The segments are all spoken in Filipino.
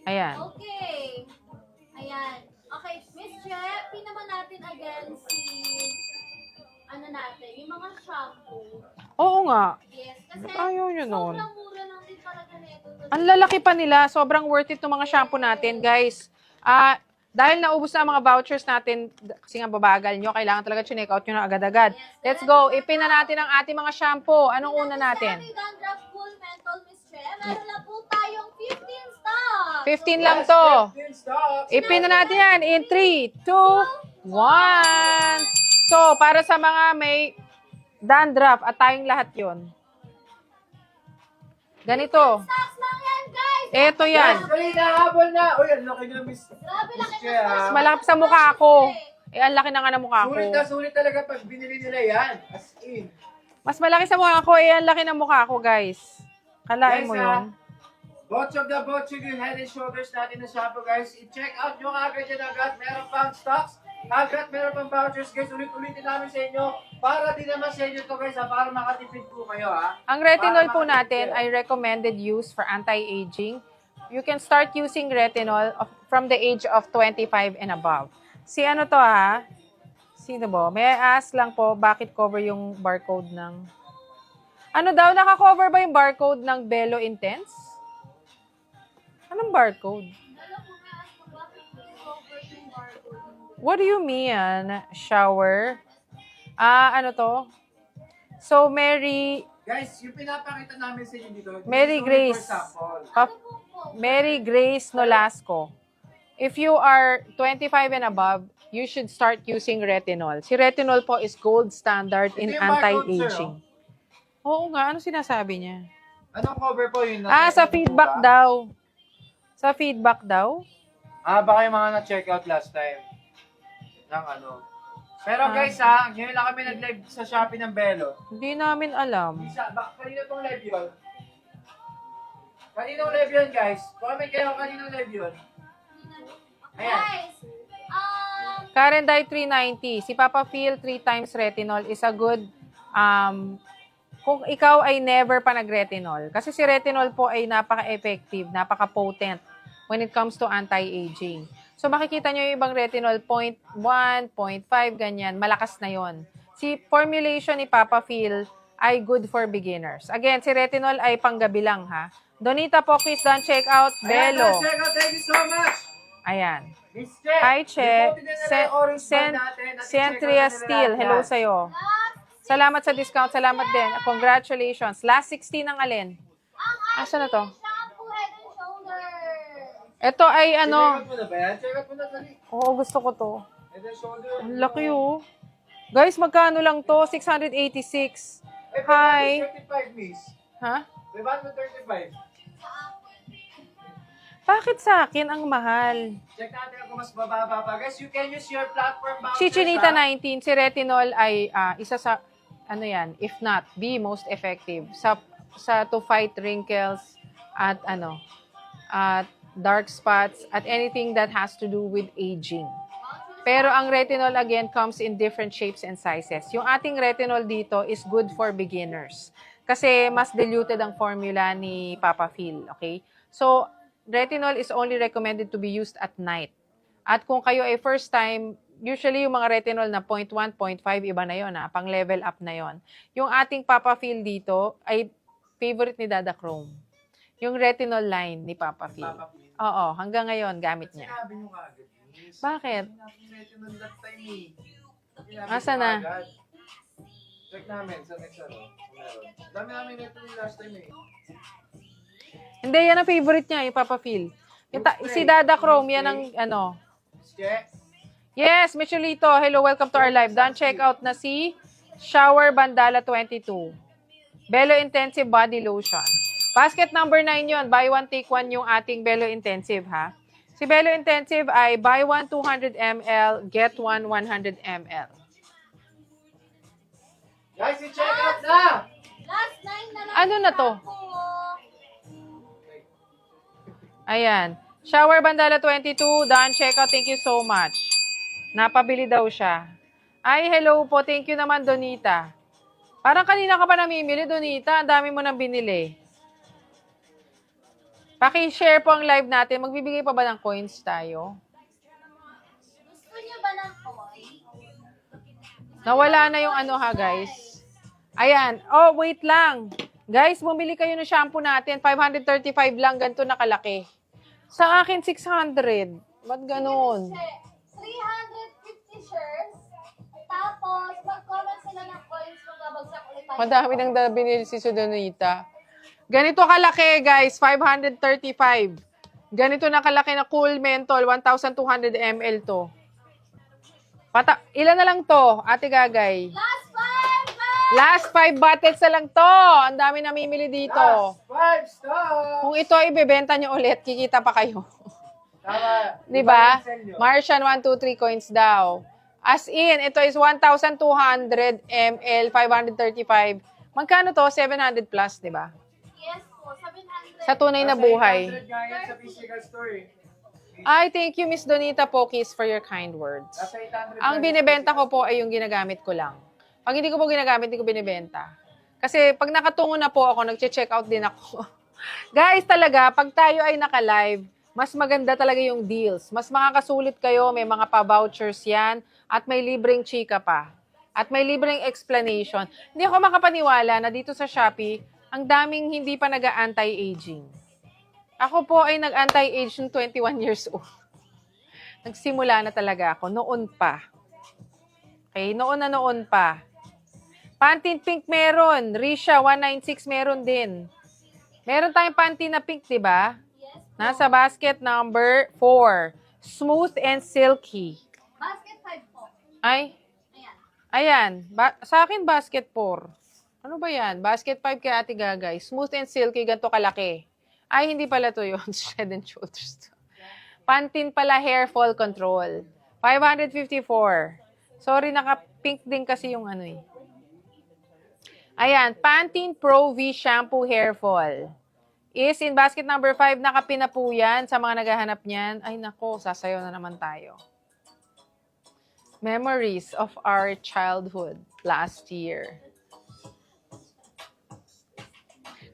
Ayan. Okay. Ayan. Okay, Miss Che, pin naman natin again si, ano natin, yung mga shampoo. Oo nga. Yes, kasi Ayaw nyo nun. sobrang mura lang din talaga nito. Ang lalaki pa nila. Sobrang worth it ng mga shampoo natin, guys. Dahil naubos na ang mga vouchers natin, kasi nga babagal nyo, kailangan talaga check out nyo na agad-agad. Let's go. Ipin na natin ang ating mga shampoo. Anong una natin? Sa Dandruff Cool Menthol, Miss Che, meron lang po tayong 15 stocks. 15 lang to. 15 stocks. Ipin na natin yan in 3, 2, 1. So, para sa mga may dandruff at tayong lahat yon. Ganito. Stocks lang yan, guys. Eto yan. Dali na, habol na. Uy, ang laki na, Miss. Grabe laki Che, ng ah. Malapit sa mukha ko. Ang laki na nga ng mukha ko. Sulit talaga pag binili nila yan. As in. Mas malaki sa mukha ko. Ang laki ng mukha ko, guys. Kalain mo yun. Botch of the Botch yung Head and Shoulders natin na shampoo, guys. I-check out nyo agad yan agad. Meron pang stocks. Agad meron pang vouchers, guys. Ulit-ulitin namin sa inyo. Para din naman sa inyo to, guys, ha? Para makatipid po kayo, ha? Ang retinol Para po makatipid natin kayo. ay recommended use for anti-aging. You can start using retinol from the age of 25 and above. Si ano to ha? Sino ba? May I ask lang po, bakit cover yung barcode ng... Ano daw, naka-cover ba yung barcode ng Belo Intense? Anong barcode? What do you mean, shower? Ano to? So, Guys, yung pinapakita namin sa inyo dito, Mary this is only Grace. for sample. Mary Grace Nolasco. If you are 25 and above, you should start using retinol. Si retinol po is gold standard in Ito yung barcode, anti-aging. Oo nga, ano sinasabi niya? Anong cover po yun? Sa feedback daw. Sa feedback daw? Baka yung mga na-check out last time. Ng ano. Pero guys, ngayon lang kami nag-live sa Shopee ng Belo. Hindi namin alam. Kanina tong live yun? Kaninong live yun, guys? Comment kayo kaninong live yun. Ayan. Guys, Karen Dye 390. Si Papa Phil 3 times retinol is a good kung ikaw ay never pa nag-retinol. Kasi si retinol po ay napaka-effective, napaka-potent when it comes to anti-aging. So makikita nyo yung ibang retinol, 0.1, 0.5, ganyan. Malakas na yon. Si formulation ni Papa Phil ay good for beginners. Again, si retinol ay panggabi lang ha. Donita po, please don't check out Belo. Ayan, check out. Thank you so much. Ayan. Miss Che. Hi, Che. Reported na nila yung orange band natin. Centria Steel. Hello sa'yo. Salamat sa discount. Salamat din. Congratulations. Last 16 ng alin? Asa na to? shampoo, Head and Shoulders. Ito ay Check ano. out mo na ba yan? Check out mo na dali. Oo, gusto ko to. Head and shoulder. Ang laki oh. Guys, magkano lang to? 686. Eh, Hi. 35, miss. Ha? May ba't mo 35? Bakit sa akin ang mahal? Check natin kung mas bababa pa. Guys, you can use your platform vouchers. Si Chinita ha? 19, si retinol ay isa sa, ano yan, if not, the most effective sa to fight wrinkles at ano, at dark spots, at anything that has to do with aging. Pero ang retinol again comes in different shapes and sizes. Yung ating retinol dito is good for beginners. Kasi mas diluted ang formula ni Papa Phil, okay? So, retinol is only recommended to be used at night. At kung kayo ay first time, usually yung mga retinol na 0.1, 0.5, iba na yun, pang level up na yon. Yung ating Papa Phil dito ay favorite ni Dada Chrome. Yung retinol line ni Papa Phil. Oo, hanggang ngayon gamit niya. Sinabi nyo kagad, miss. Bakit? Sinabi nyo retinol that time eh. Sinabi Asa nyo na? kagad. Check namin sa next ano. Meron. Dami namin retinol last time eh. Hindi, yan ang favorite niya, yung Papa Phil. Si Dada Chrome, yan ang ano. Check. Yes, Michelito, hello, welcome to our live. Done check out na si Shower Bandala 22. Belo Intensive Body Lotion. Basket number 9 yon, buy one, take one yung ating Belo Intensive ha. Si Belo Intensive ay buy one 200 ml, get one 100 ml. Guys, i-check out na! Last 9 na lang. Ano na to? shampoo. Ayan. Shower Bandala 22, done check out, thank you so much. Napabili daw siya. Ay, hello po, thank you naman Donita. Parang kanina ka pa namimili, Donita, ang dami mo nang binili. Paki-share po ang live natin. Magbibigay pa ba ng coins tayo? Gusto niyo ba ng coin? Nawala na yung ano ha, guys. Ayan. Oh, wait lang. Guys, bumili kayo ng shampoo natin. 535 lang. Ganito nakalaki. Sa akin, 600. Ba't ganun? 350 shares. Tapos, mag-comment sila ng coins kung nabagsak ulit tayo. Madami nang binili si Sudonita. Ganito kalaki, guys. 535. Ganito na kalaki na Cool Menthol. 1,200 ml to. Ilan na lang to, Ate Gagay? Last 5, guys! Last 5 bottles na lang to. Ang dami namimili dito. Last 5 stocks! Kung ito ay ibebenta nyo ulit, kikita pa kayo. Tama. Di ba? Sell nyo. Martian 1, 2, 3 coins daw. As in, ito is 1,200 ml, 535. Magkano to? 700 plus, di ba? Yes po, 700. Sa tunay na Nasa buhay. 800 nga yan sa physical store eh. Ay, thank you, Miss Donita Pokis, for your kind words. Nasa 800 Ang nga yan binibenta sa ko po ay yung ginagamit ko lang. Pag hindi ko po ginagamit, hindi ko binibenta. Kasi pag nakatungo na po ako, nag-check out din ako. Guys, talaga, pag tayo ay naka-live, mas maganda talaga yung deals. Mas makakasulit kayo, may mga pa-vouchers yan, at may libreng chika pa. At may libreng explanation. Hindi ako makapaniwala na dito sa Shopee, ang daming hindi pa nag-anti-aging. Ako po ay nag-anti-age ng 21 years old. Nagsimula na talaga ako. Noon pa. Okay? Noon pa. Pantene Pink meron. Risha 196 meron din. Meron tayong Pantene na pink, di ba? Yes. Nasa basket number 4. Smooth and silky. Basket 5 po. Ay, Ayan. ayan. Sa akin, basket 4. Ano ba yan? Basket 5 kay Ate Gagay. Smooth and silky, ganito kalaki. Ay, hindi pala to yun. Head and Shoulders. Pantene pala hair fall control. 554. Sorry, naka-pink din kasi yung ano eh. Ayan, Pantene Pro V Shampoo Hair Fall. Is in basket number 5, nakapina po yan sa mga naghahanap niyan. Ay nako, sasayaw na naman tayo. Memories of our childhood last year.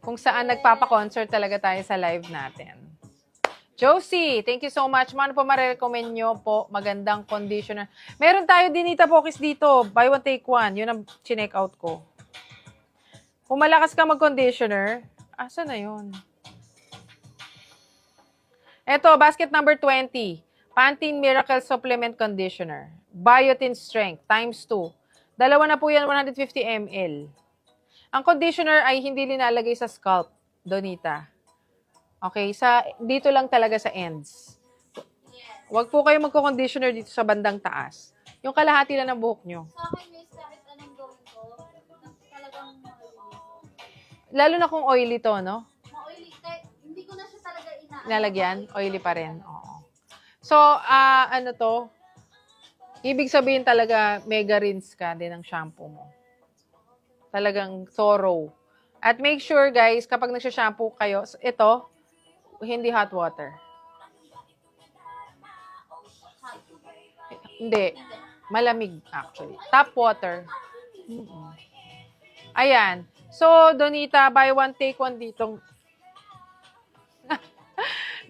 Kung saan nagpapa-concert talaga tayo sa live natin. Josie, thank you so much. Ano po marirecommend nyo po? Magandang conditioner. Meron tayo Dinita Pokis dito. Buy one, take one. Yun ang chinek out ko. Kung malakas ka mag-conditioner, asa na yun? Eto, basket number 20. Pantene Miracle Supplement Conditioner. Biotin Strength, times 2. Dalawa na po yan, 150 ml. Ang conditioner ay hindi linalagay sa scalp, Donita. Okay, dito lang talaga sa ends. Huwag po kayo magko-conditioner dito sa bandang taas. Yung kalahati lang ng buhok nyo. Sa akin, miss, kahit anong gawin ko, talagang Lalo na kung oily to, no? ma-oily. Kahit hindi ko na siya talaga Nalagyan, oily pa rin. Oo. So, ano to? Ibig sabihin talaga, mega rinse ka din ng shampoo mo. Talagang thorough. At make sure, guys, kapag nagsha-shampoo kayo, ito, hindi hot water. Hindi. Malamig, actually. Tap water. Ayan. So, Donita, buy one, take one dito.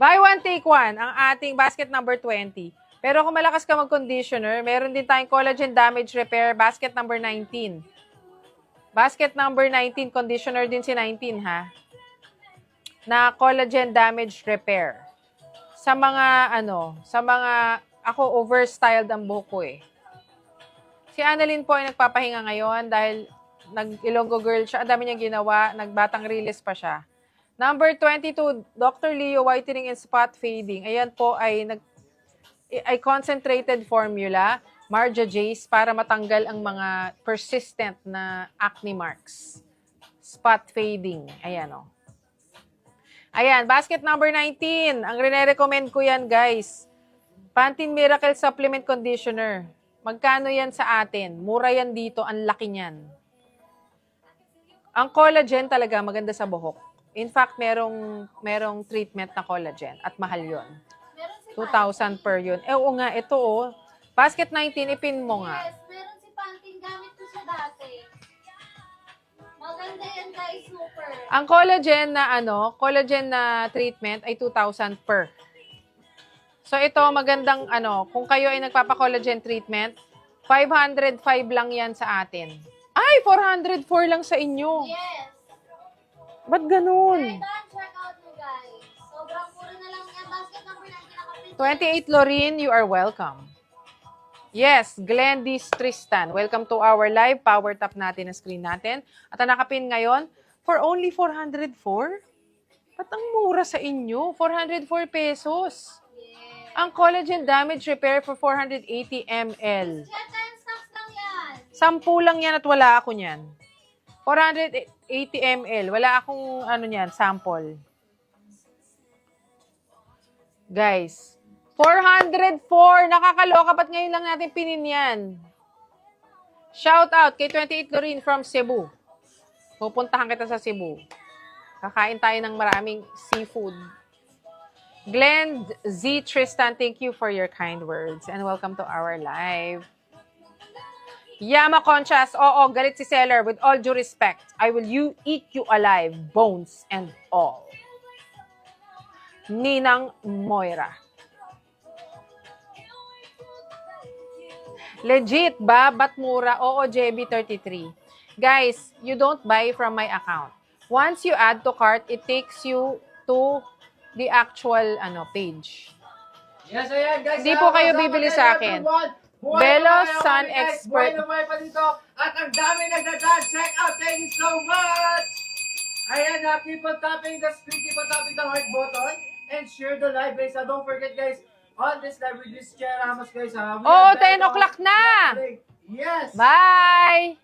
Buy one, take one, ang ating basket number 20. Pero kung malakas ka mag-conditioner, meron din tayong collagen damage repair, basket number 19. Basket number 19, conditioner din si 19, ha? Na collagen damage repair. Sa mga, ako overstyled ang buhok ko eh. Si Annalyn po ay nagpapahinga ngayon dahil nag-Ilonggo girl siya. Ang dami niyang ginawa, nagbatang release pa siya. Number 22, Dr. Leo Whitening and Spot Fading. Ayan po ay concentrated formula. Marja Jace para matanggal ang mga persistent na acne marks. Spot fading. Ayan o. Ayan, basket number 19. Ang rene-recommend ko yan, guys. Pantene Miracle Supplement Conditioner. Magkano yan sa atin? Mura yan dito. Ang laki niyan. Ang collagen talaga maganda sa buhok. In fact, merong treatment na collagen at mahal yon. Meron si 2,000 per yun. Oo nga, ito oh. Basket 19, ipin mo nga. Yes, meron si Pantene. Gamit ko siya dati. Maganda yan guys, super. Ang collagen na treatment ay 2,000 per. So ito magandang kung kayo ay nagpapa-collagen treatment, 505 lang yan sa atin. Ay, 404 lang sa inyo. Yes. Ba't ganun? Kaya done, check out mo guys. Sobrang mura na lang yan. Basket number 9 kinakaprint. 28 Lorin, you are welcome. Yes, Glendis Tristan. Welcome to our live. Power tap natin ang screen natin. At ang nakapin ngayon, for only 404? Ba't ang mura sa inyo? 404 pesos. Yes. Ang collagen damage repair for 480 ml. Kaya 10 stocks lang yan. 10 lang yan at wala ako niyan. 480 ml. Wala akong niyan, sample. Guys, 404. Nakakaloka. Ba't ngayon lang natin pinin yan? Shout out kay 28 Lorin from Cebu. Pupuntahan kita sa Cebu. Kakain tayo ng maraming seafood. Glenn Z. Tristan, thank you for your kind words. And welcome to our live. Yama Conchas, oo, galit si seller. With all due respect, I will eat you alive, bones and all. Ninang Moira. Legit ba? Ba't mura? Oo, JB33. Guys, you don't buy from my account. Once you add to cart, it takes you to the actual page. Yes, ayan guys. Hindi po kayo bibili sa akin. Belo Sun Expert. Buhay pa dito. At ang dami nagdadaan. Check out. Thank you so much. Ayan na. Keep on tapping the screen. Keep on tapping the heart button. And share the live guys. And don't forget guys, on this live with this Chair Ramos guys. Oh, 10 o'clock na. Yes. Bye.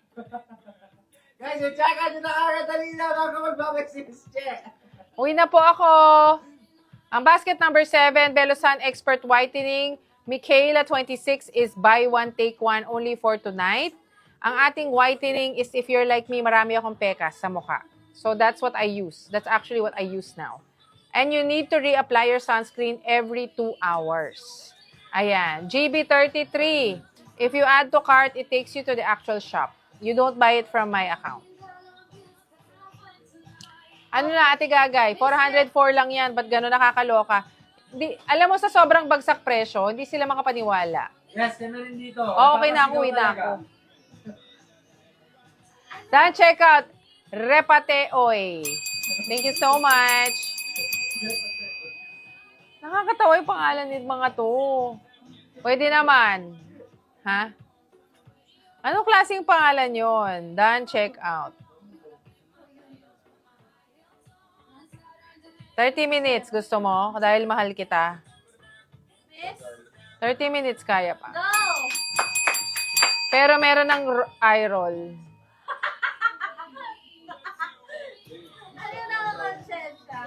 Guys, check out yung nakakadali na bago magbabalik si Miss Che. Uwi na po ako. Ang basket number 7, Belo Sun Expert Whitening, Michaela 26 is buy one, take one only for tonight. Ang ating whitening is if you're like me, marami akong pekas sa mukha. So that's what I use. That's actually what I use now. And you need to reapply your sunscreen every 2 hours. Ayan. GB33. If you add to cart, it takes you to the actual shop. You don't buy it from my account. Ano na, Ate Gagay? 404 lang yan. Ba't gano'n nakakaloka? Alam mo, sa sobrang bagsak presyo, hindi sila makapaniwala. Yes, kami rin dito. Okay na ako, uwi na ako. Dan, check out. Repate Oy. Thank you so much. Nakakatawa yung pangalan ng mga to. Pwede naman. Ha? Anong klaseng pangalan yon? Dan, check out. 30 minutes, gusto mo? Dahil mahal kita. Miss, 30 minutes, kaya pa. go! Pero meron ng eye roll. Ano yung nakakonsensya?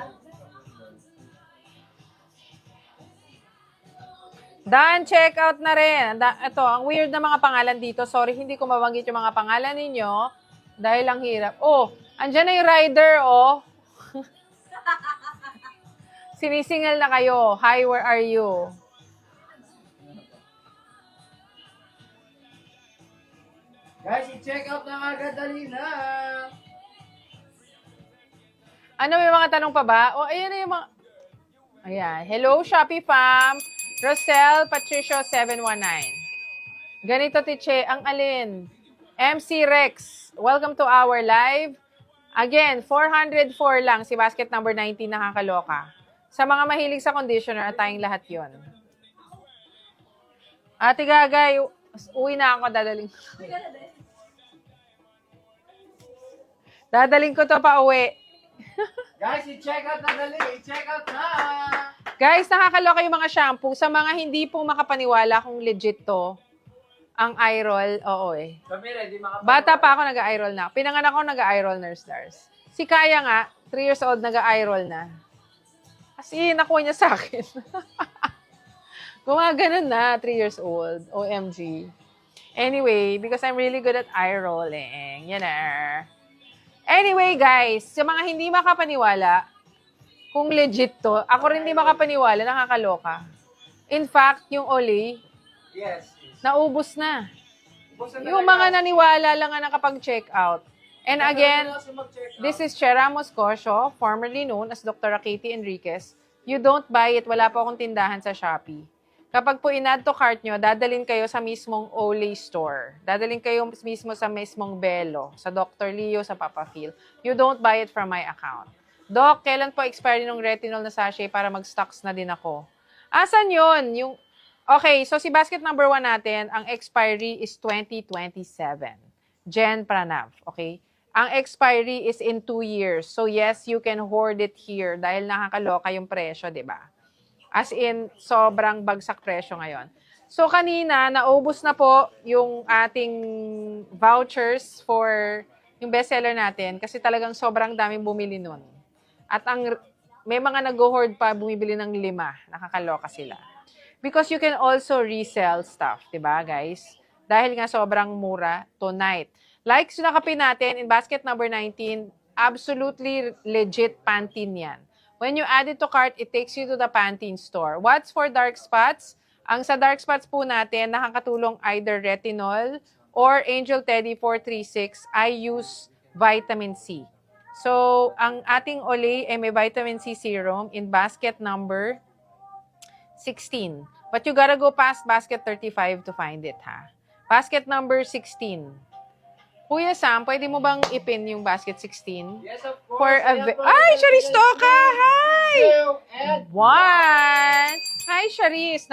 Dan, check out na rin. Ito, ang weird na mga pangalan dito. Sorry, hindi ko mabanggit yung mga pangalan ninyo. Dahil ang hirap. Oh, andyan na yung rider, oh. Sinisingal na kayo. Hi, where are you? Guys, i-check out na agad, dali na. Ano, may mga tanong pa ba? O, ayan na yung mga... Ayan. Hello, Shopee Fam. Rosel Patricio 719. Ganito, Tiche. Ang alin? MC Rex. Welcome to our live. Again, 404 lang. Si basket number 19 nakakaloka. Sa mga mahilig sa conditioner, at tayong lahat yon. Ate Gagay, uwi na ako. Dadaling ko to pa uwi. Guys, i-check out na dali. I-check out na. Guys, nakakaloka yung mga shampoo. Sa mga hindi po makapaniwala kung legit to, ang eye roll, oo eh. Kami rin, di makapag- Bata pa ako nag-eye roll na. Pinanganak ako nag-eye roll nurse stars. Si Kaya nga, 3 years old, nag-eye roll na. Kasi nakuha niya sa akin. Gumaganon na, 3 years old. OMG. Anyway, because I'm really good at eye rolling. You know. Anyway, guys, sa mga hindi makapaniwala, kung legit to, ako rin hindi makapaniwala, nakakaloka. In fact, yung Olay, Yes. naubos na. Buksan na Yung lang, mga guys. naniwala lang nga nakapag-check out, And again, this is Chera Moscoso, formerly known as Dr. Katie Enriquez. You don't buy it, wala po akong tindahan sa Shopee. Kapag po in-add to cart nyo, dadalhin kayo sa mismong Olay store. Dadalhin kayo mismo sa mismong Belo, sa Dr. Leo, sa Papa Phil. You don't buy it from my account. Doc, kailan po expiry ng retinol na sachet para mag-stocks na din ako? Asan yun? Okay, so si basket number 1 natin, ang expiry is 2027. Jen Pranav, okay? Ang expiry is in 2 years. So yes, you can hoard it here dahil nakakaloka yung presyo, di ba? As in, sobrang bagsak presyo ngayon. So kanina, naubos na po yung ating vouchers for yung bestseller natin kasi talagang sobrang daming bumili nun. At may mga nag-hoard pa, bumibili ng 5. Nakakaloka sila. Because you can also resell stuff, di ba guys? Dahil nga sobrang mura tonight. Like sinakapin natin in basket number 19, absolutely legit Pantene yan. When you add it to cart, it takes you to the Pantene store. What's for dark spots? Ang sa dark spots po natin, nakakatulong either retinol or Angel Teddy 436. I use vitamin C. So, ang ating Olay ay may vitamin C serum in basket number 16. But you gotta go past basket 35 to find it, ha? Basket number 16. Kuya Sam, pwede mo bang ipin yung basket 16? Yes, of course. For Ay, Charis Toka! Hi! 1. Hi, Charis.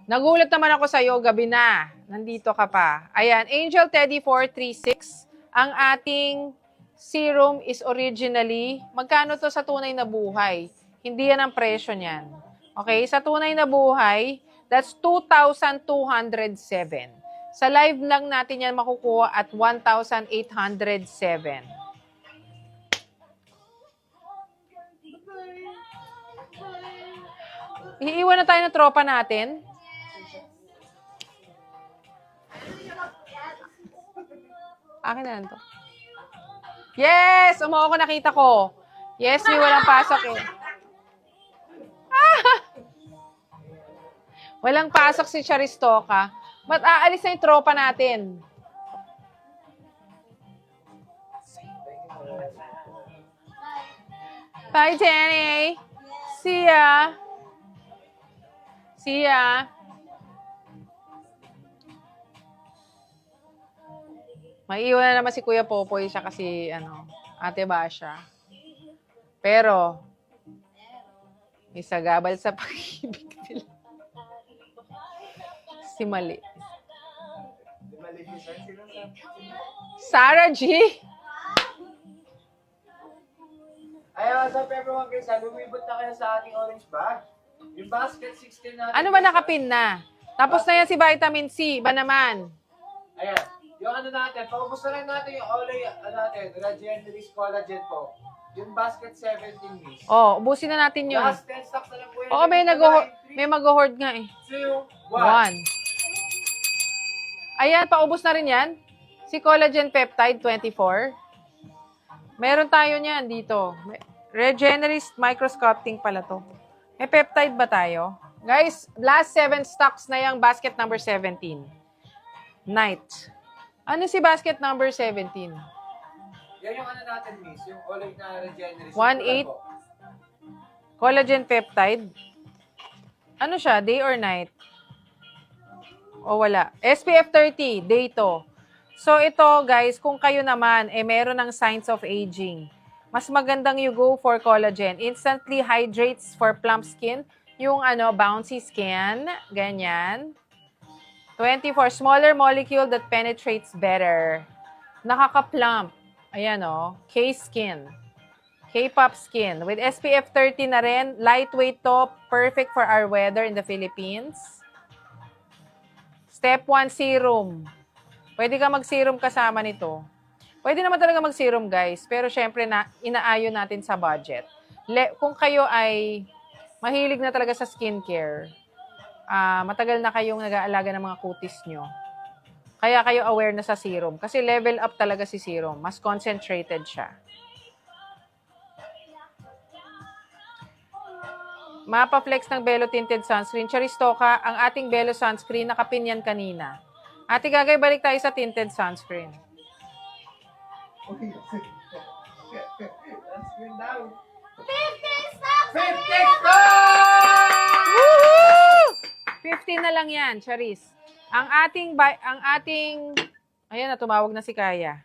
Nagulat naman ako sa'yo, gabi na. Nandito ka pa. Ayan, Angel Teddy 436. Ang ating serum is originally, magkano to sa tunay na buhay? Hindi yan ang presyo niyan. Okay, sa tunay na buhay, that's 2,207. Sa live lang natin yan makukuha at 1,807. Iiwan na tayo ng tropa natin. Akin na lang to. Yes! Umuha ko, nakita ko. Yes, may walang pasok eh. Walang pasok si Charistoka. Ba't aalis na yung tropa natin? Bye, Jenny. See ya. See ya. Maiiwan na naman si Kuya Popoy siya kasi, Ate Basha. Pero, isagabal sa pag-ibig nila. Si Mali. Sarah G. Ay, what's up everyone guys? Lumibot na kayo sa ating orange bag. Yung basket 16 natin. Ano ba nakapin na? Tapos na yan si vitamin C. Ba naman? Ayan. Yung natin, paubos na rin natin yung Olay, natin, Regeneris Collagen po. Yung basket 17 miss. Oh, ubusin na natin yun. Last 10 stocks na lang po yun. Oo, may mag-hoard nga eh. 2, 1. Ayan, paubos na rin yan. Si Collagen Peptide 24. Meron tayo niyan dito. Regeneris Microsculpting pala to. May peptide ba tayo? Guys, last 7 stocks na yung basket number 17. Night. Ano si basket number 17? Yan yung natin, miss. Yung Olay na Regeneris. 1.8. Collagen Peptide. Ano siya? Day or night? O wala. SPF 30. Day to. So ito guys, kung kayo naman, meron ng signs of aging. Mas magandang you go for collagen. Instantly hydrates for plump skin. Yung bouncy skin. Ganyan. 24. Smaller molecule that penetrates better. Nakaka-plump. Ayan K-skin. K-pop skin. With SPF 30 na rin. Lightweight to. Perfect for our weather in the Philippines. Step 1 serum. Pwede ka mag-serum kasama nito. Pwede naman talaga mag-serum, guys. Pero syempre, inaayon natin sa budget. Kung kayo ay mahilig na talaga sa skincare, matagal na kayong nag-aalaga ng mga kutis nyo, kaya kayo aware na sa serum. Kasi level up talaga si serum. Mas concentrated siya. Mapa-flex ng Belo Tinted Sunscreen. Charistoka, ang ating Belo Sunscreen, nakapin yan kanina. Ate Gagay, balik tayo sa tinted sunscreen. Uy, sunscreen daw. 50 stocks! 50 stocks! Woohoo! 15 na lang yan, Charis. Ayan na, tumawag na si Kaya.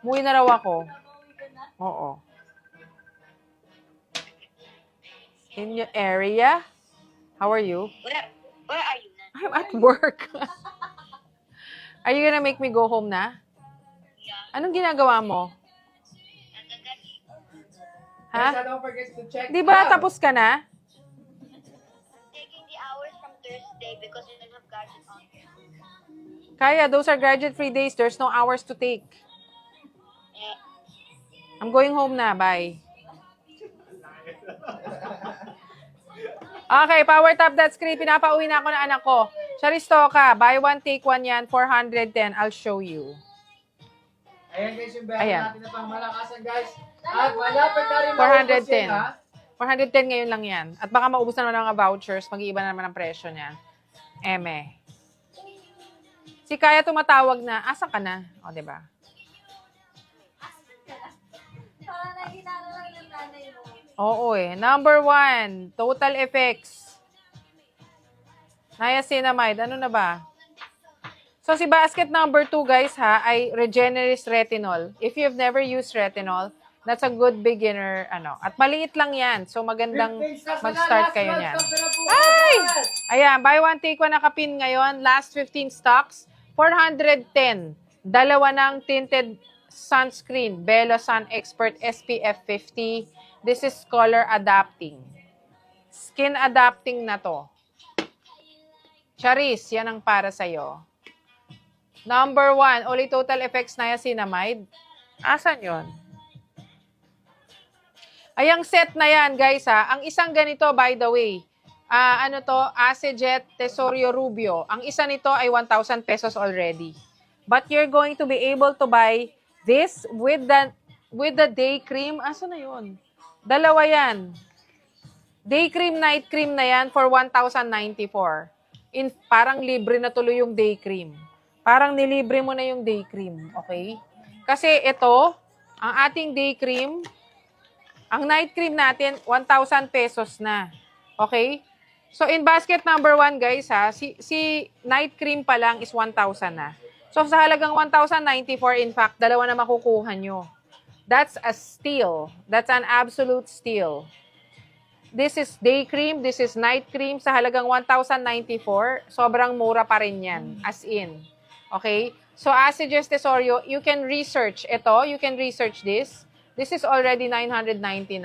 Umuwi na raw ako. Oo. In your area? How are you? Where are you na? I'm at work. Are you gonna make me go home na? Yeah. Anong ginagawa mo? Nagagalit. Ha? Guys, don't forget to check Di ba out. tapos ka na? Taking the hours from Thursday because we don't have gadgets on. Kaya, those are graduate-free days. There's no hours to take. Eh, I'm going home na. Bye. Okay, power tap that screen. Pinapauwi na ako ng anak ko. Charistoka, buy one, take one yan. 410. I'll show you. Ayan guys, yung bayaran Ayan. natin na pangmalakasan guys. At malapit na rin 410. ha? 410 ngayon lang yan. At baka maubos na naman ang mga vouchers. Mag-iiba na naman ang presyo niyan. Eme. Si Kaya tumatawag na, asa ka na? O, diba? Parang nahinala lang ng nanay mo. Oo eh. Number 1, Total Effects. Niacinamide. Ano na ba? So, si basket number 2, guys, ha, ay Regeneris Retinol. If you've never used retinol, that's a good beginner, At maliit lang yan. So, magandang 15 stocks na mag-start last kayo one niyan. stock na lang po. Ay! Ayan, buy one, take one na kapin ngayon. Last 15 stocks, 410. Dalawa ng tinted sunscreen, Belo Sun Expert SPF 50. This is color adapting. Skin adapting na to. Charis, yan ang para sa'yo. Number 1, Oli Total Effects Niacinamide. Asan yon? Ayang set na yan, guys, ha. Ang isang ganito, by the way, Acejet Tesorio Rubio. Ang isa nito ay 1,000 pesos already. But you're going to be able to buy this with the day cream. Asan na yun? Dalawa yan. Day cream, night cream na yan for 1,094. Parang libre na tuloy yung day cream. Parang nilibre mo na yung day cream. Okay? Kasi ito, ang ating day cream, ang night cream natin, 1,000 pesos na. Okay? So, in basket number 1, guys, ha, si night cream pa lang is 1,000 na. So, sa halagang 1,094, in fact, dalawa na makukuha nyo. That's a steal. That's an absolute steal. This is day cream, this is night cream. Sa halagang 1,094, sobrang mura pa rin yan. As in. Okay? So, Acejet Tesorio, you can research ito. You can research this. This is already 999.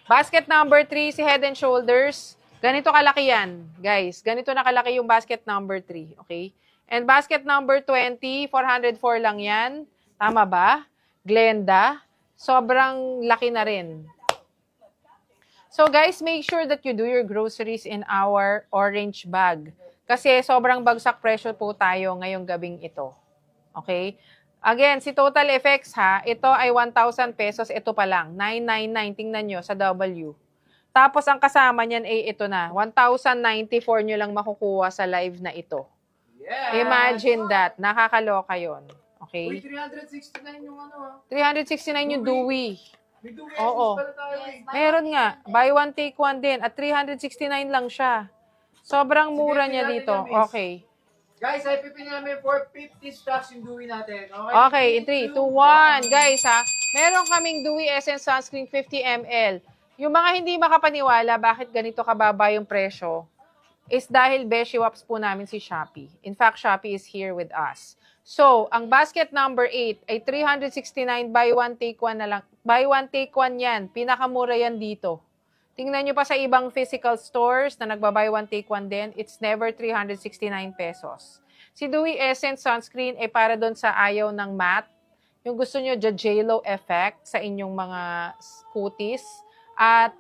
Basket number 3, si Head and Shoulders. Ganito kalaki yan, guys. Ganito na kalaki yung basket number 3. Okay? And basket number 20, 404 lang yan. Tama ba? Glenda. Sobrang laki na rin. So guys, make sure that you do your groceries in our orange bag. Kasi sobrang bagsak presyo po tayo ngayong gabing ito. Okay? Again, si Total Effects ha, ito ay 1,000 pesos. Ito pa lang, 999. Tingnan nyo sa W. Tapos ang kasama niyan ay ito na, 1,094 nyo lang makukuha sa live na ito. Yes. Imagine that. Nakakaloka yon. Uy, Okay? 369 yung ha. 369 yung Dewey. May two Oo. pala tayo eh. Meron nga. Buy one, take one din. At 369 lang siya. Sobrang mura niya dito. Okay. Guys, ay pipili namin for 50 stocks yung Dewey natin. Okay, Okay, in 3, 2, 1. Guys, ha. Meron kaming Dewey Essence Sunscreen 50 ml. Yung mga hindi makapaniwala bakit ganito kababa yung presyo is dahil Beshi Waps po namin si Shopee. In fact, Shopee is here with us. So, ang basket number 8 ay 369, buy one, take one na lang. Buy one, take one yan. Pinakamura yan dito. Tingnan nyo pa sa ibang physical stores na nagba-buy one, take one din. It's never 369 pesos. Si Dewey Essence Sunscreen ay para doon sa ayaw ng matte. Yung gusto nyo, J-Lo effect sa inyong mga cuties. At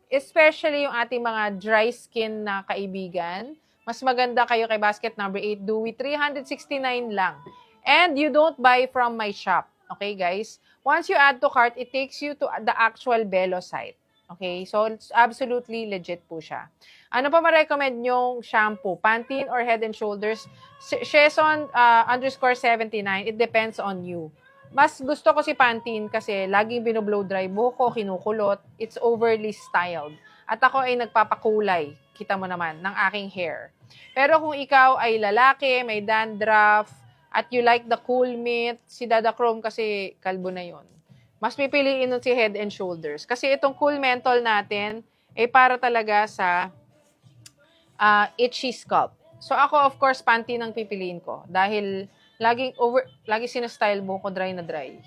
especially yung ating mga dry skin na kaibigan, mas maganda kayo kay basket number 8, Dewey, 369 lang. And you don't buy from my shop. Okay, guys? Once you add to cart, it takes you to the actual Belo site. Okay? So, it's absolutely legit po siya. Ano pa ma-recommend nyong shampoo? Pantene or Head and Shoulders? Shezon _79, it depends on you. mas gusto ko si Pantene kasi laging binoblow dry, buhok ko kinukulot, it's overly styled. At ako ay nagpapakulay, kita mo naman, ng aking hair. Pero kung ikaw ay lalaki, may dandruff, at you like the cool mint, si Dada Chrome kasi kalbo na yon. Mas pipiliin nun si Head and Shoulders. Kasi itong cool menthol natin, ay para talaga sa itchy scalp. So ako, of course, Pantene ang pipiliin ko. Dahil lagi sinastyle buhok ko dry na dry.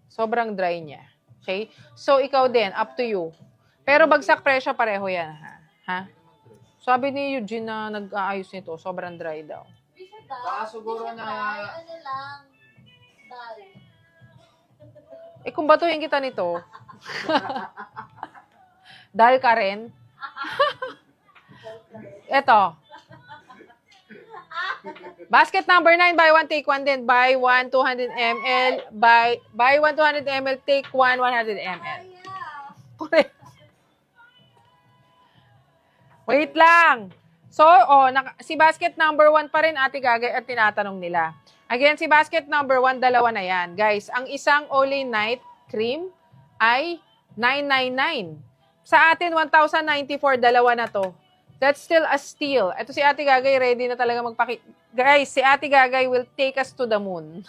Sobrang dry niya. Okay? So, ikaw din, up to you. Pero bagsak presyo, pareho yan, ha? Sabi ni Eugene na nag-aayos nito, sobrang dry daw. Hindi siya dal. Baka siguro Hindi siya na- dal. Ano lang. Dal. Eh, kung batuhin kita nito, dahil ka rin. Eto. Basket number 9, buy one, take one din. Buy one, 200 ml. Buy one, 200 ml, take one, 100 ml. Yeah. Wait lang. So, si basket number 1 pa rin, Ate Gagay, at tinatanong nila. Again, si basket number 1, dalawa na yan. Guys, ang isang Olay Night Cream ay $999. Sa atin, $1,094, dalawa na to. That's still a steal. Ito si Ate Gagay, ready na talaga Guys, si Ate Gagay will take us to the moon.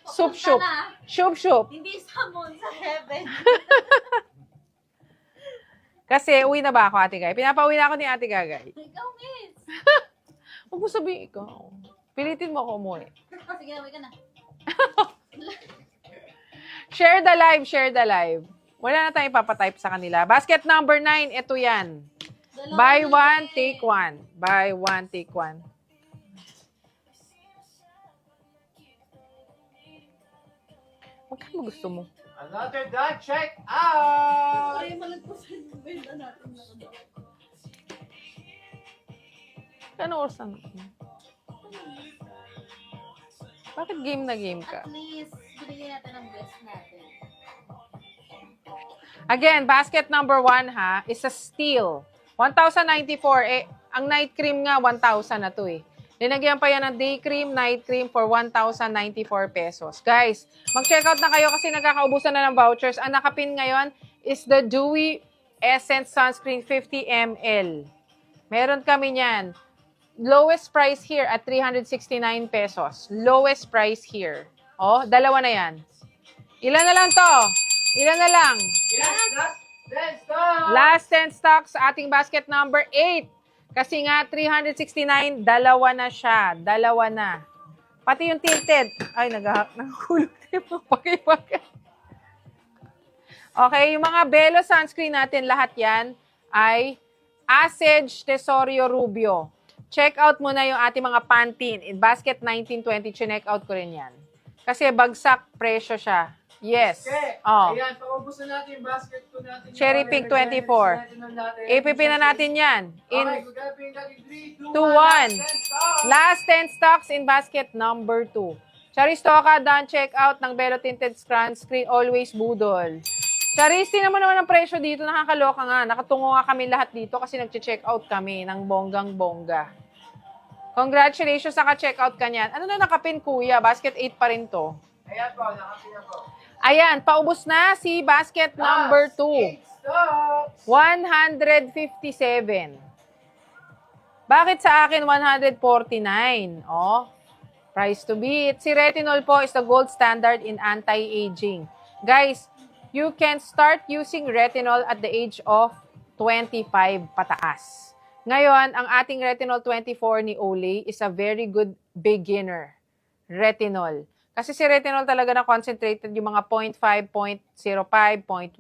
Soup, Pupunta soup. na. Soup, soup. Hindi sa moon, sa heaven. Kasi uwi na ba ako, Ate Gagay? Pinapauwi na ako ni Ate Gagay. Ikaw, miss. Huwag mo sabihin ikaw. Pilitin mo ako umuwi. Sige, uwi ka na. Share the live, share the live. Wala na tayong papatype sa kanila. Basket number 9, ito yan. Dalawa Buy na one, eh. take one. Buy one, take one. Magkano gusto mo? Another done, check out! Ay, malagpasan yung benda natin na ano. Kano oras na? Bakit game na game ka? At least, binigyan natin ang best natin. Again, basket number 1 ha, is a steal. 1,094. Eh, ang night cream nga, 1,000 na to eh. Linagyan pa yan ng day cream, night cream for 1,094 pesos. Guys, mag-check out na kayo kasi nagkakaubusan na ng vouchers. Ang nakapin ngayon is the Dewy Essence Sunscreen 50 ml. Meron kami niyan. Lowest price here at 369 pesos. Lowest price here. Oh, dalawa na yan. Ilan na lang to? Ilan na lang? Yes, let's go! Last 10 stocks sa ating basket number 8. Kasi nga, 369, dalawa na siya. Dalawa na. Pati yung tinted. Ay, naghulog yung pakipag. Okay, yung mga Belo sunscreen natin, lahat yan ay Asage Tesorio Rubio. Check out muna yung ating mga Pantene. In basket 1920, check out ko rin yan. Kasi bagsak presyo siya. Yes. Okay. Oh. Ayan, paubos na natin yung basket ko natin. Cherry Pink 24. APP na natin yan. In Okay, gagawin natin 3, 2, 2, 1. 1. Last 10 stocks in basket number 2. Charistoka, done check out ng Belo Tinted Sunscreen, always budol. Charis, naman ang presyo dito, nakakaloka nga. Nakatungo nga kami lahat dito kasi nag-check out kami ng bonggang-bongga. Congratulations, naka-check out ka niyan. Ano na nakapin, kuya? Basket 8 pa rin to. Ayan po, nakapin na po. Ayan, paubos na si basket number 2. 8 stocks! 157. Bakit sa akin 149? Oh, price to beat. Si retinol po is the gold standard in anti-aging. Guys, you can start using retinol at the age of 25 pataas. Ngayon, ang ating retinol 24 ni Olay is a very good beginner retinol. Kasi si retinol talaga na concentrated yung mga 0.5, 0.05, 0.1.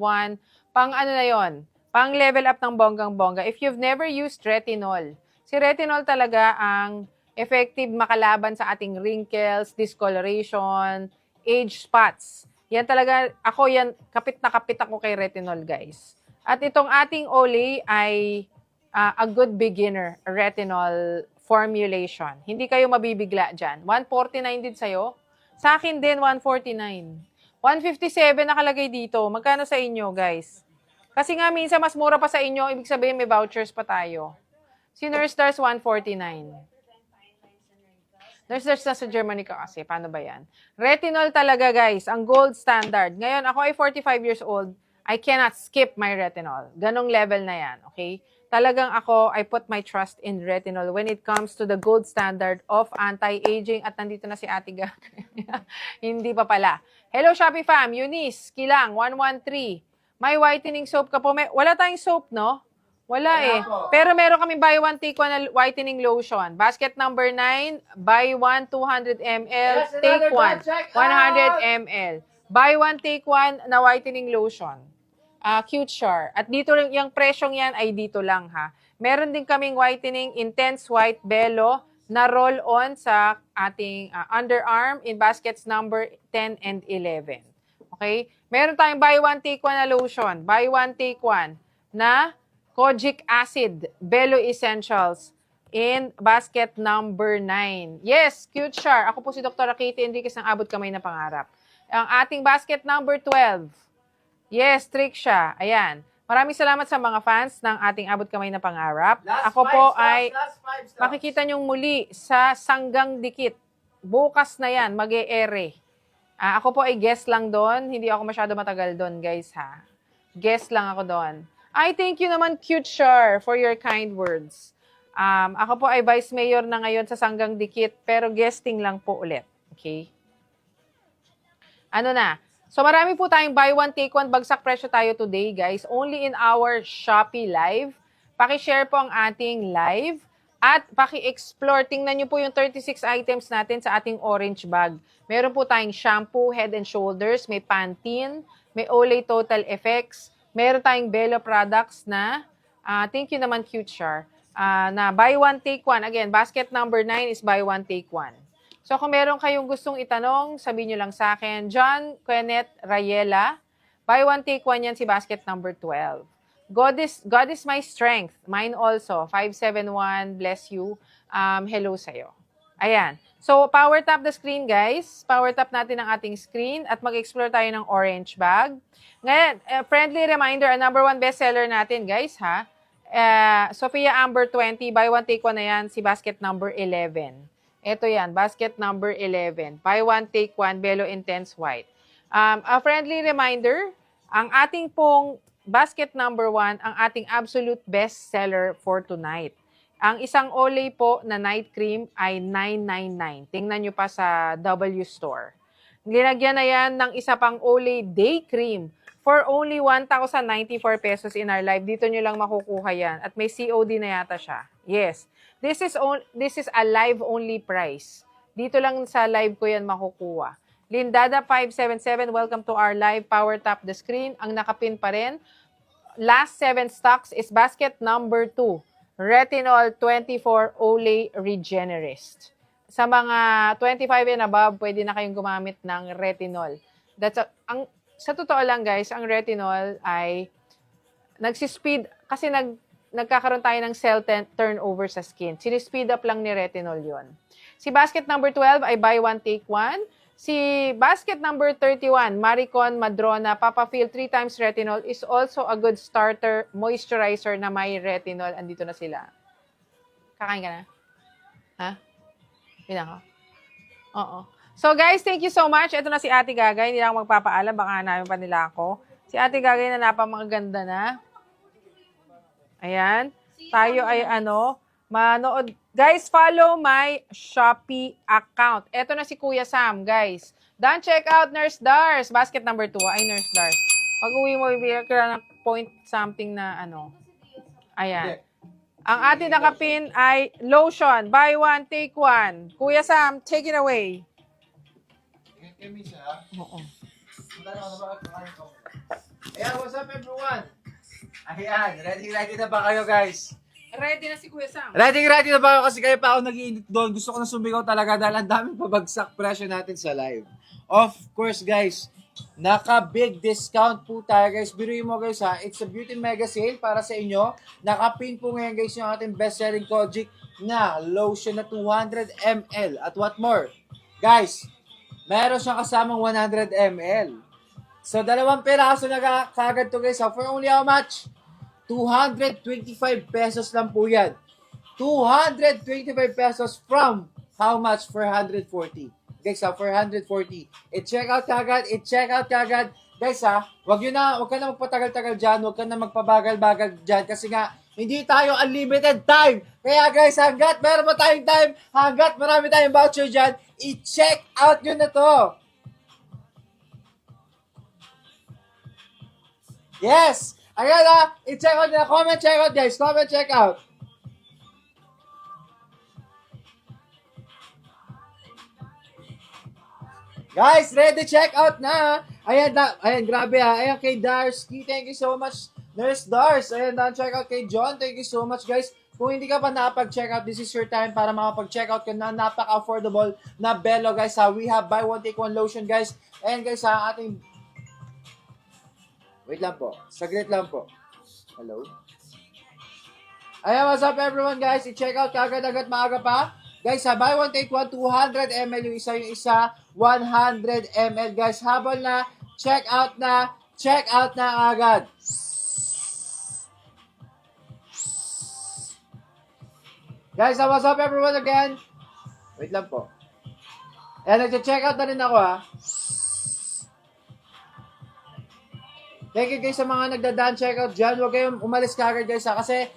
Pang ano na yon? Pang level up ng bonggang-bongga. If you've never used retinol, si retinol talaga ang effective makalaban sa ating wrinkles, discoloration, age spots. Yan talaga, kapit na kapit ako kay retinol, guys. At itong ating Olay ay a good beginner retinol formulation. Hindi kayo mabibigla dyan. 149 din sa'yo. Sa akin din, 149. 157 nakalagay dito. Magkano sa inyo, guys? Kasi nga, minsan mas mura pa sa inyo. Ibig sabihin, may vouchers pa tayo. Si Nurse Stars, 149. Nurse na sa Germany ka kasi. Paano ba yan? Retinol talaga, guys. Ang gold standard. Ngayon, ako ay 45 years old. I cannot skip my retinol. Ganong level na yan, okay? Talagang ako, I put my trust in retinol when it comes to the gold standard of anti-aging. At nandito na si Ate Gag. Hindi pa pala. Hello, Shopee fam. Eunice, Kilang, 113. May whitening soap ka po. Wala tayong soap, no? Wala eh. po. Pero meron kami buy one, take one na whitening lotion. Basket number 9, buy one, 200 ml, Yes, take another one, one. Check 100 ml. Buy one, take one na whitening lotion. Cute Shar. At dito rin, yung presyong yan ay dito lang ha. Meron din kaming whitening intense white bello na roll-on sa ating underarm in baskets number 10 and 11. Okay? Meron tayong buy one, take one na lotion. Buy one, take one na kojic acid, Bello Essentials in basket number 9. Yes, Cute Shar. Ako po si Dr. Kitty Enriquez ng Abot Kamay na Pangarap. Ang ating basket number 12. Yes, trick siya. Ayan. Maraming salamat sa mga fans ng ating Abot Kamay na Pangarap. Ako po ay makikita nyong muli sa Sanggang Dikit. Bukas na yan, mag-e-ere. Ako po ay guest lang doon. Hindi ako masyado matagal doon, guys, ha. Guest lang ako doon. I thank you naman, Cute Shar, for your kind words. Ako po ay Vice Mayor na ngayon sa Sanggang Dikit, pero guesting lang po ulit. Okay? Ano na? So marami po tayong buy one, take one, bagsak presyo tayo today, guys. Only in our Shopee Live. Paki-share po ang ating live at paki-explore. Tingnan nyo po yung 36 items natin sa ating orange bag. Meron po tayong shampoo, Head and Shoulders, may Pantene, may Olay Total Effects, meron tayong Bello products na, thank you naman, Cute Shar, na buy one, take one. Again, basket number 9 is buy one, take one. So kung meron kayong gustong itanong, sabihin nyo lang sa akin. John Quenet Rayela, buy one, take one yan si basket number 12. God is my strength. Mine also. 571, bless you. Hello sa'yo. Ayan. So, power tap the screen, guys. Power tap natin ang ating screen at mag-explore tayo ng orange bag. Ngayon, friendly reminder, ang number 1 bestseller natin, guys, ha? Sophia Amber 20, buy one, take one na yan, si basket number 11. Ito yan, basket number 11. Buy one, take one, Bello Intense White. A friendly reminder, ang ating pong basket number 1, ang ating absolute bestseller for tonight. Ang isang Olay po na night cream ay $9.99. Tingnan nyo pa sa W Store. Linagyan na yan ng isa pang Olay Day Cream for only 1,094 pesos in our live. Dito nyo lang makukuha yan. At may COD na yata siya. Yes. This is a live-only price. Dito lang sa live ko yan makukuha. Lindada 577, welcome to our live. Power tap the screen. Ang nakapin pa rin. Last 7 stocks is basket number 2. Retinol 24 Olay Regenerist. Sa mga 25 and above, pwede na kayong gumamit ng retinol. Sa totoo lang, guys, ang retinol ay nagsispeed, kasi nagkakaroon tayo ng cell turnover sa skin. Sinispeed up lang ni retinol yon. Si basket number 12 ay buy one, take one. Si basket number 31, Maricon Madrona, Papa Phil 3 times retinol is also a good starter moisturizer na may retinol. Andito na sila. Kakain ka na? Ha? Pinako? Oo. So guys, thank you so much. Ito na si Ate Gagay. Hindi na ako magpapaalam. Baka hanapin pa nila ako. Si Ate Gagay na napamaganda na. Ayan. Tayo ay manood. Guys, follow my Shopee account. Ito na si Kuya Sam, guys. Done check out, Nurse Dars. Basket number 2. Ay, Nurse Dars. Pag uwi mo, ibigay ka ng point something na Ayan. Ang ating nakapin ay lotion. Buy one, take one. Kuya Sam, take it away. Oo. Ayan, what's up everyone? Ayan, ready na ba kayo, guys? Ready na si Kuya Sam. Ready na ba kayo? Kasi kayo pa ako nag-iinit doon. Gusto ko na sumigaw talaga dahil ang daming pabagsak presyo natin sa live. Of course, guys, naka-big discount po tayo, guys. Biruin mo, guys, ha. It's a beauty mega sale para sa inyo. Naka-pin po ngayon, guys, yung ating best-selling Kojic na lotion na 200 ml. At what more? Guys, meron siyang kasamang 100 ml. So, 2 peraso na kagad to, guys, ha. For only how much? 225 pesos lang po yan. 225 pesos from how much? 440. Guys, 440. I-check out kagad. Guys, wag ka na magpatagal-tagal dyan, wag ka na magpabagal-bagal dyan, kasi nga, hindi tayo unlimited time. Kaya guys, hanggat meron pa tayong time, hanggat marami tayong voucher dyan, i-check out nyo na to. Yes! Ayan i-check out nyo na. Comment check out guys, comment check out. Guys, ready check out na. Ayan, grabe Ayan kay Darsky, thank you so much, Nurse Dars. Ayan, check out kay John, thank you so much guys. Kung hindi ka pa nakapag-check out, this is your time para makapag-check out ka na napaka-affordable na Belo guys. We have buy one take one lotion guys. Ayan guys, ating... Wait lang po, saglit lang po. Hello? Ayan, what's up everyone guys? I-check out kagad-agad maaga pa. Guys, buy one take one, 200 ml yung isa, 100 ml guys. Habol na, check out na agad. Guys, what's up everyone again? Wait lang po. Ayan, nag-check out na rin ako Thank you guys sa mga nagdadaan check out dyan. Huwag kayong umalis kagad guys kasi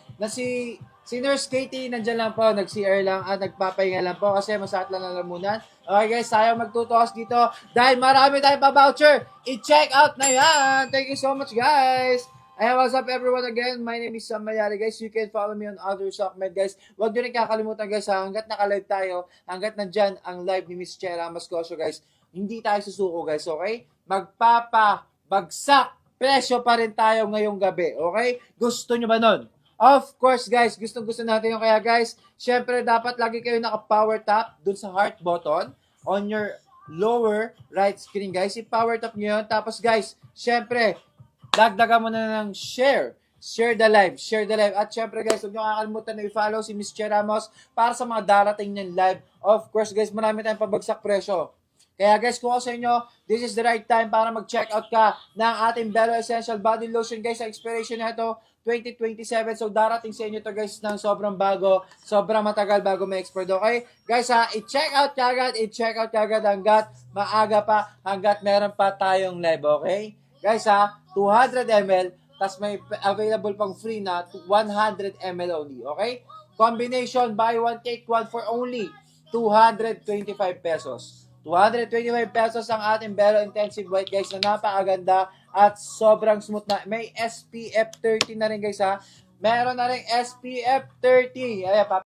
si Nurse Katie nandyan lang po, nag-CR lang at nagpapahinga lang po kasi masakit lang ang lamunan. Okay guys, tayo magtutuos dito dahil marami tayong pa-voucher. I-check out na yan. Thank you so much guys. Hey, what's up everyone again? My name is Sam Mayari guys. You can follow me on other SOCMED guys. Huwag nyo rin kakalimutan guys hanggat naka-live tayo, hanggat nandyan ang live ni Miss Chera Mascosio guys. Hindi tayo susuko guys, okay? Magpapabagsak presyo pa rin tayo ngayong gabi, okay? Gusto nyo ba nun? Of course, guys, gustong-gusto natin yung kaya, guys. Syempre, dapat lagi kayo naka-power tap dun sa heart button on your lower right screen, guys. I-power tap nyo yun. Tapos, guys, syempre, dagdagan mo na ng share. Share the live. At syempre, guys, huwag nyo kakalimutan na i-follow si Miss Che Ramos para sa mga darating niyang live. Of course, guys, marami tayong pabagsak presyo. Kaya guys, kung ako sa inyo, this is the right time para mag-check out ka ng ating Belo Essential Body Lotion guys. Sa expiration na ito, 2027. So darating sa inyo to guys ng sobrang bago, sobrang matagal bago ma-export. Okay? Guys i-check out kagad hanggat maaga pa, hanggat meron pa tayong live. Okay? Guys 200 ml, tas may available pang free na 100 ml only. Okay? Combination, buy one, take one for only 225 pesos. 225 pesos ang ating Belo Intensive White guys na napakaganda at sobrang smooth na. May SPF 30 na rin guys Meron na rin SPF 30. Ayan,